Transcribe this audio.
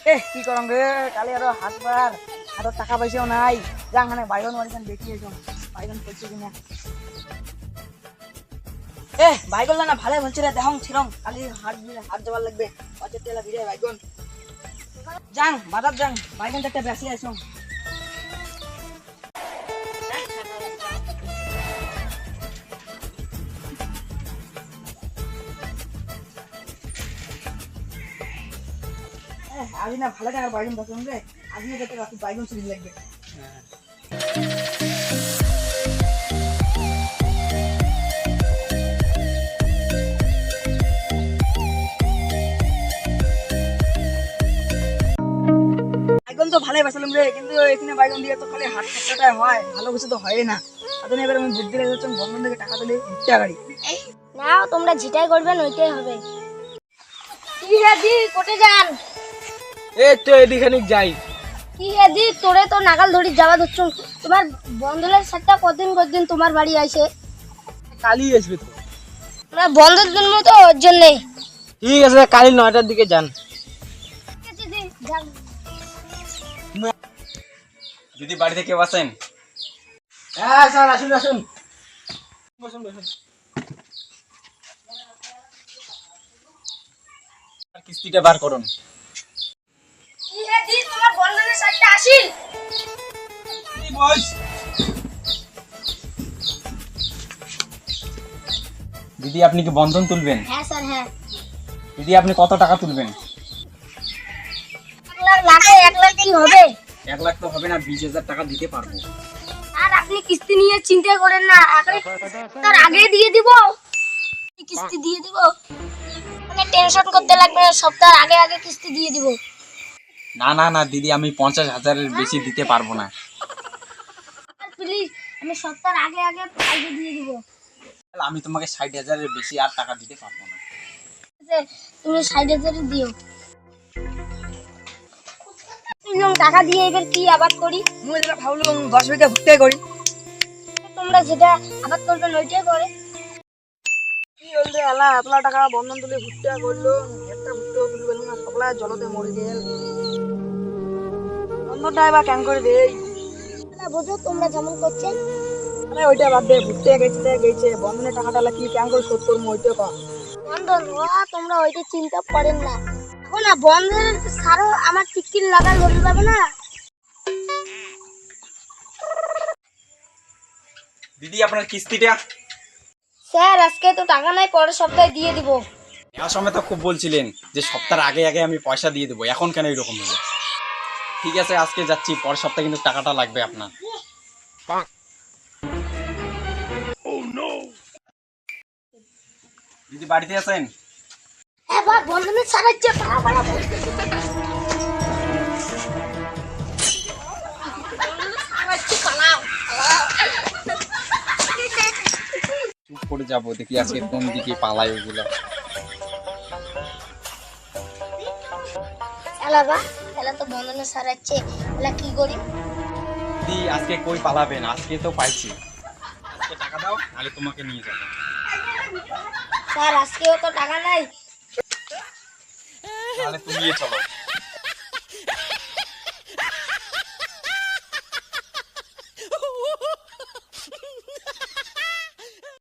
কি করম রে কালি আরো হাতবার আরো টাকা পয়সাও নাই যাখানে বাইগন মারিখান দেখি এসম বাইগন করছে কিনা বাইগন না ভালো বলছে রে দেহং ছিরং কালি হাত যাবার লাগবে 5 টাকা ভিড়ে বাইগন যাং বাজার যাং বাইগন একটা বেশি আসম আজি না ভালো টাকার বাইগন দেখুন রে আজি যেতে রাখি বাইগন চুরি লাগবে বাইগন তো ভালোই বাঁচালাম রে কিন্তু এখানে বাইগন দিয়ে তো খালি হাত খরচাটাই হয় ভালো কিছু তো হয় না আদন এবার আমি বুদ্ধি লেগে যাচ্ছি বন্ধন থেকে টাকা দিলে ভুট্টা গাড়ি নাও তোমরা যেটাই করবেন ওইটাই হবে কি হে দি কোটে যান এই তো এদিখানে যাই কি হে দি তোরে তো নাগাল ধরি যাওয়া ধরছুন তোমার বন্ধুদের সাথে কতদিন তোমার বাড়ি আইছে কালি আসবে তো তোমরা বন্ধুর জন্য তো ওর জন্য ঠিক আছে কালি 9টার দিকে যান দিদি বাড়িতে কেউ আছেন? হ্যাঁ স্যার আসুন আসুন বসুন বসুন কিস্তিটা বার করুন। কি হে দি তোমার বন্ধুদের সাথে আসিল দিদি আপনি কি বন্ধন তুলবেন? হ্যাঁ স্যার হ্যাঁ দিদি আপনি কত টাকা তুলবেন? 1 লাখ কি হবে 1 লাখ তো হবে না, 20,000 টাকা দিতে পারবো। আর আপনি কিস্তি নিয়ে চিন্তা করেন না তার আগে দিয়ে দিব কিস্তি দিয়ে দিব মানে টেনশন করতে লাগবে না সপ্তাহ আগে আগে কিস্তি দিয়ে দিব না না না দিদি আমি 50,000-এর বেশি দিতে পারবো না। আর প্লিজ আমি সপ্তাহ আগে আগে আগে দিয়ে দিব আমি তোমাকে 60,000-এর বেশি আর টাকা দিতে পারবো না। তুমি 60,000 দিও টাকা দিয়ে এবার কি আবাদ করি মুই যেটা ভাবলাম 10 বিঘা ভুট্টা করি তোমরা যেটা আবাদ করবেন ওইটাই করে কি হল রে আলা এতলা টাকা বন্ধন তুলে ভুট্টা করলো একটা ভুট্টাও তুলবে না সবলা জলতে মরে গেল বন্ধনটা এবার কেন করে দেই না বুঝো তোমরা যেমন করছেন আরে ওইটা বাদ দে ভুট্টা গেছে বন্ধনের টাকাটা কি কেন করে শোধ করবো ওইটা কর বন্ধন তোমরা ওইটা চিন্তা করেন না এখন না বন্ধনের সারও আমার টিকিট লাগাল ধরে যাবে না দিদি আপনার কিস্তিটা? স্যার আজকে তো টাকা নাই পরের সপ্তাহে দিয়ে দিব নেওয়ার সময় তো খুব বলছিলেন যে সপ্তাহের আগে আগে আমি পয়সা দিয়ে দেবো, এখন কেন এরকম হলো? ঠিক আছে আজকে যাচ্ছি, পরের সপ্তাহে কিন্তু টাকাটা লাগবে আপনার। দিদি বাড়িতে আছেন? এবার বন্ধনের সারাচ্ছে পাড়া চুপ করে যাবো, দেখি আজকে কোন দিকে পালায় ওগুলো। তাহলে তো বন্ধনের সারাচ্ছে তাহলে কি করি দিদি আজকে কই পালাবেন, আজকে তো পাইছি, আজকে টাকা দাও নাহলে তোমাকে নিয়ে যাবো। স্যার আজকেও তো টাকা নাই তাহলে তুমি চলো।